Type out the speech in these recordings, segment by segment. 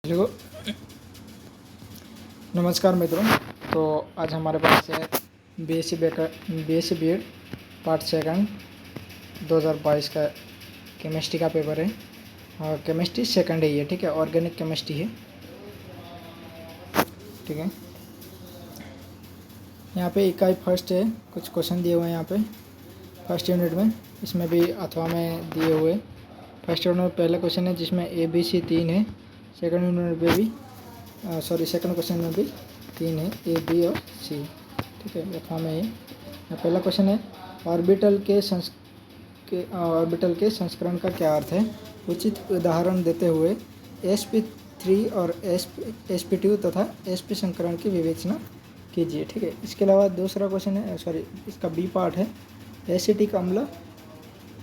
देखो, नमस्कार मित्रों। तो आज हमारे पास है BSc B.Ed पार्ट सेकंड 2022 का केमिस्ट्री का पेपर है। और केमिस्ट्री सेकंड है ये, ठीक है। ऑर्गेनिक केमिस्ट्री है, ठीक है। यहाँ पे इकाई फर्स्ट है, कुछ क्वेश्चन दिए हुए हैं यहाँ पे फर्स्ट यूनिट में। इसमें भी अथवा में दिए हुए फर्स्ट यूनिट में पहला क्वेश्चन है जिसमें ABC 3 है। सेकंड यूनिट में भी सेकंड क्वेश्चन में भी 3 है, A, B और C, ठीक है। अथवा में ये पहला क्वेश्चन है, ऑर्बिटल के संस्करण का क्या अर्थ है। उचित उदाहरण देते हुए sp3 और sp2 तथा sp संस्करण की विवेचना कीजिए, ठीक है। इसके अलावा दूसरा क्वेश्चन है, इसका B पार्ट है, एसिटिक अम्ल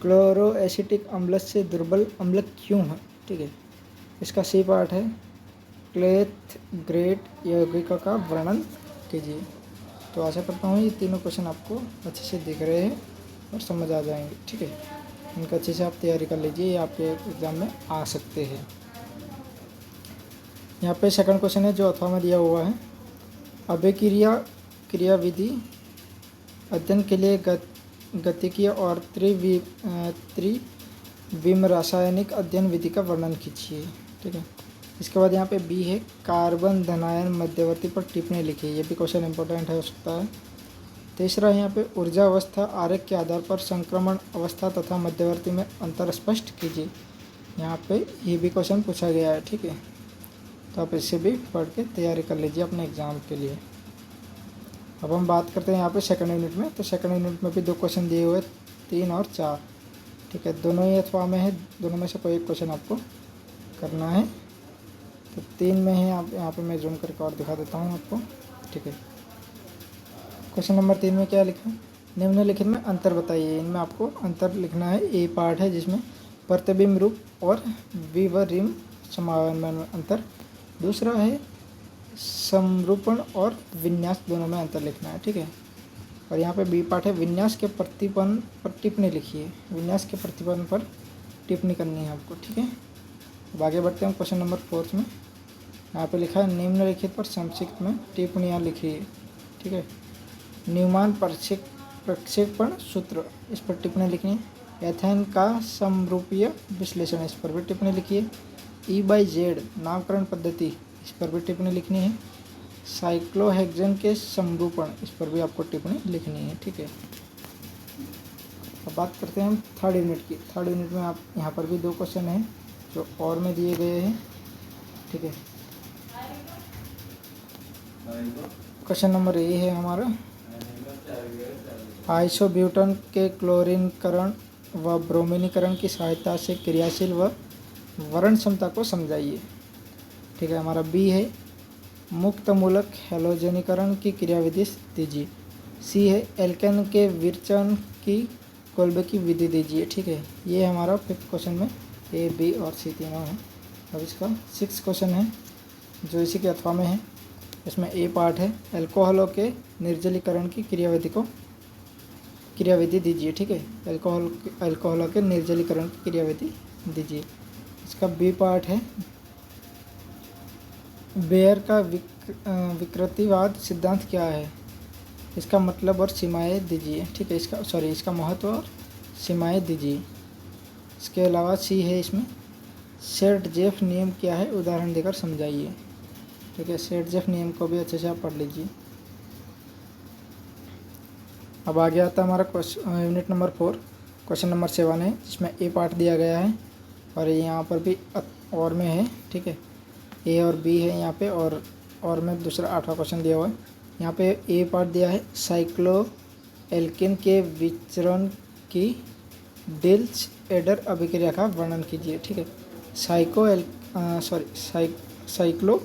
क्लोरो एसिटिक अम्ल से दुर्बल अम्ल क्यों है, ठीक है। इसका C पार्ट है, क्लेथ ग्रेट यौगिकों का वर्णन कीजिए। तो आशा करता हूँ ये तीनों क्वेश्चन आपको अच्छे से दिख रहे हैं और समझ आ जाएंगे, ठीक है। इनका अच्छे से आप तैयारी कर लीजिए, ये आपके एग्ज़ाम में आ सकते हैं। यहाँ पे सेकंड क्वेश्चन है जो अथवा में दिया हुआ है, क्रियाविधि अध्ययन के लिए गतिकीय और त्रिविम रासायनिक अध्ययन विधि का वर्णन कीजिए, ठीक है। इसके बाद यहाँ पे B है, कार्बन धनायन मध्यवर्ती पर टिप्पणी लिखिए। ये भी क्वेश्चन इंपॉर्टेंट हो सकता है। तीसरा है यहाँ पे ऊर्जा अवस्था आरेख के आधार पर संक्रमण अवस्था तथा मध्यवर्ती में अंतर स्पष्ट कीजिए। यहाँ पे ये भी क्वेश्चन पूछा गया है, ठीक है। तो आप इससे भी पढ़ के तैयारी कर लीजिए अपने एग्ज़ाम के लिए। अब हम बात करते हैं यहाँ पे सेकंड यूनिट में। तो सेकंड यूनिट में भी दो क्वेश्चन दिए हुए 3 और 4, ठीक है। दोनों ही अथवा में है, दोनों में से कोई एक क्वेश्चन आपको करना है। तो 3 में है, यहाँ पे मैं जूम करके और दिखा देता हूँ आपको, ठीक है। क्वेश्चन नंबर 3 में क्या लिखा है, निम्नलिखित में अंतर बताइए। इनमें आपको अंतर लिखना है। A पार्ट है जिसमें प्रतिबिंब रूप और विवरिम समावयन में अंतर। दूसरा है समरूपण और विन्यास, दोनों में अंतर लिखना है, ठीक है। और यहाँ पे B पार्ट है, विन्यास के प्रतिपन्न पर टिप्पणी लिखिए। विन्यास के प्रतिपन्न पर टिप्पणी करनी है आपको, ठीक है। अब आगे बढ़ते हैं क्वेश्चन नंबर 4 में। यहाँ पे लिखा है, निम्नलिखित पर संक्षिप्त में टिप्पणियाँ लिखिए, ठीक है। न्यूमान प्रक्षेपण सूत्र, इस पर टिप्पणी लिखनी है। एथेन का समरूपीय विश्लेषण, इस पर भी टिप्पणी लिखिए। E/Z नामकरण पद्धति, इस पर भी टिप्पणी लिखनी है। साइक्लोहेक्सेन के समरूपण, इस पर भी आपको टिप्पणी लिखनी है, ठीक है। अब बात करते हैं हम थर्ड यूनिट की। थर्ड यूनिट में आप यहाँ पर भी 2 क्वेश्चन हैं जो और में दिए गए हैं, ठीक है। क्वेश्चन नंबर A है हमारा, आइसोब्यूटन के क्लोरीनीकरण व ब्रोमीनीकरण की सहायता से क्रियाशील व वर्ण क्षमता को समझाइए, ठीक है। हमारा B है, मुक्त मूलक हैलोजनीकरण की क्रियाविधि दीजिए। C है, एल्केन के विरचन की कोल्बे की विधि दीजिए, ठीक है। ये हमारा 5th क्वेश्चन में A, B और C तीनों है। अब इसका 6th क्वेश्चन है जो इसी के अथवा में है। इसमें A पार्ट है, अल्कोहलों के निर्जलीकरण की क्रियाविधि दीजिए, ठीक है। अल्कोहलों के निर्जलीकरण की क्रियाविधि दीजिए। इसका B पार्ट है, बेयर का विकृतिवाद सिद्धांत क्या है, इसका मतलब और सीमाएं दीजिए, ठीक है। इसका महत्व और सीमाएं दीजिए। इसके अलावा C है, इसमें सेट-जेफ नियम क्या है, उदाहरण देकर समझाइए, ठीक है। सेट-जेफ नियम को भी अच्छे से आप पढ़ लीजिए। अब आगे आता है हमारा यूनिट नंबर 4। क्वेश्चन नंबर 7 है जिसमें A पार्ट दिया गया है और यहाँ पर भी और में है, ठीक है। A और B है यहाँ पे, और में दूसरा 8वां क्वेश्चन दिया हुआ है। यहाँ पे A पार्ट दिया है, साइक्लो एल्केन के विचरण की डिल्च एडर अभिक्रिया का वर्णन कीजिए, ठीक है। साइक्लो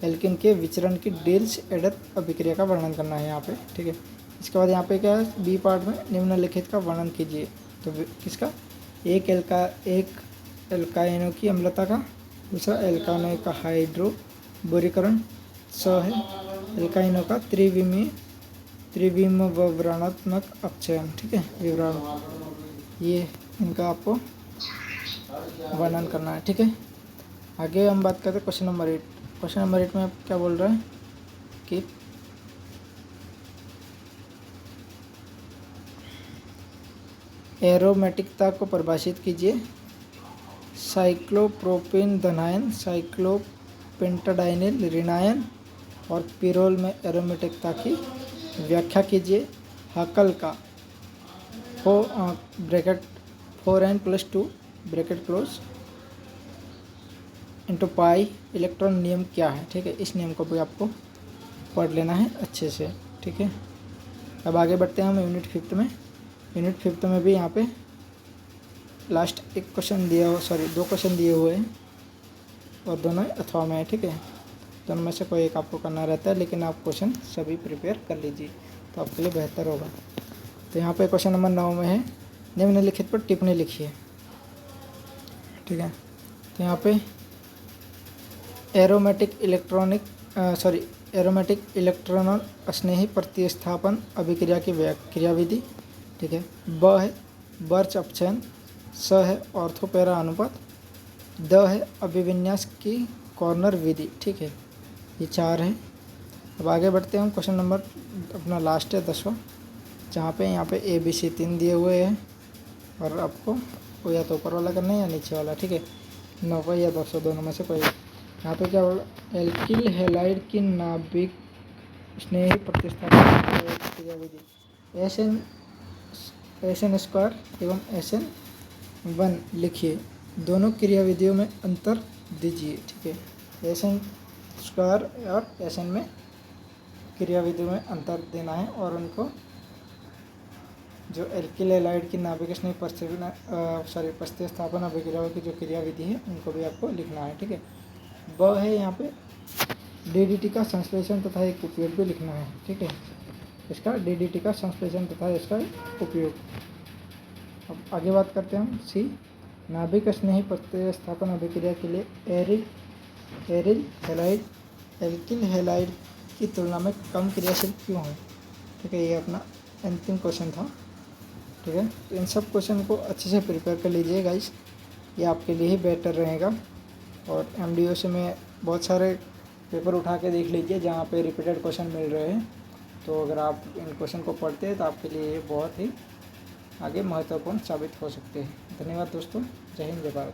एल्केन के विचरण की डिल्च एडर अभिक्रिया का वर्णन करना है यहाँ पे, ठीक है। इसके बाद यहाँ पे क्या है, B पार्ट में निम्नलिखित का वर्णन कीजिए। तो किसका, एक एल्काइनों की अम्लता का, दूसरा एल्काइनों का हाइड्रोबोरीकरण, 6 है एल्काइनों का त्रिविम विवरणात्मक अपचयन, ठीक है, विवरण। ये इनका आपको वर्णन करना है, ठीक है। आगे हम बात करते हैं क्वेश्चन नंबर 8। क्वेश्चन नंबर 8 में आप क्या बोल रहे हैं कि एरोमेटिकता को परिभाषित कीजिए। साइक्लोप्रोपेन धनायन, साइक्लोपेंटाडाइनिल ऋणायन और पिरोल में एरोमेटिकता की व्याख्या कीजिए। हकल का bracket 4n+2 bracket close into pi electron नियम क्या है। ठीक है, इस नियम को भी आपको पढ़ लेना है अच्छे से। ठीक है, अब आगे बढ़ते हैं हम यूनिट 5 में। यूनिट 5 में भी यहाँ पे लास्ट एक क्वेश्चन दिया हुआ, सॉरी 2 क्वेश्चन दिए हुए हैं और दोनों अथवा में है। ठीक है, दोनों में से कोई एक आपको करना रहता है, लेकिन आप क्वेश्चन सभी प्रिपेयर कर लीजिए तो आपके लिए बेहतर होगा। तो यहाँ पे क्वेश्चन नंबर 9 में है, निम्नलिखित पर टिप्पणी लिखिए। ठीक है, तो यहाँ पे एरोमेटिक इलेक्ट्रॉन स्नेही प्रतिस्थापन अभिक्रिया की क्रियाविधि। ठीक है, ब है बर्च अपचयन, स है ऑर्थोपेरा अनुपात, द है अभिविन्यास की कॉर्नर विधि। ठीक है, ये 4 है। अब आगे बढ़ते हैं हम क्वेश्चन नंबर अपना लास्ट है 10वां, जहाँ पे यहाँ पे ABC 3 दिए हुए हैं और आपको वो या तो ऊपर वाला करना है या नीचे वाला। ठीक है, 9वां या 10वां दोनों में से कोई। यहाँ पे क्या बोला, एल्किल हैलाइड की नाभिक स्नेही प्रतिस्थापन क्रियाविधि SN² एवं SN1 लिखिए। दोनों क्रियाविधियों में अंतर दीजिए। ठीक है, SN² और SN में क्रियाविधियों में अंतर देना है और उनको जो एल्किल हैलाइड की नाभिक स्नेही प्रतिस्थापन अभिक्रियाओं की जो क्रियाविधि है उनको भी आपको लिखना है। ठीक है, ब है यहाँ पे DDT का संश्लेषण तथा एक उपयोग भी लिखना है। ठीक है, इसका DDT का संश्लेषण तथा इसका उपयोग। अब आगे बात करते हैं हम C, नाभिक स्नेही प्रतिस्थापन अभिक्रिया के लिए एरिल हैलाइड एल्किल हैलाइड की तुलना में कम क्रियाशील क्यों है। ठीक है, ये अपना अंतिम क्वेश्चन था। ठीक है, तो इन सब क्वेश्चन को अच्छे से प्रिपेयर कर लीजिए गाइस, ये आपके लिए ही बेटर रहेगा। और MDO से मैं बहुत सारे पेपर उठा के देख लीजिए जहाँ पे रिपीटेड क्वेश्चन मिल रहे हैं। तो अगर आप इन क्वेश्चन को पढ़ते हैं तो आपके लिए ये बहुत ही आगे महत्वपूर्ण साबित हो सकते हैं। धन्यवाद दोस्तों, जय हिंद, जय भारत।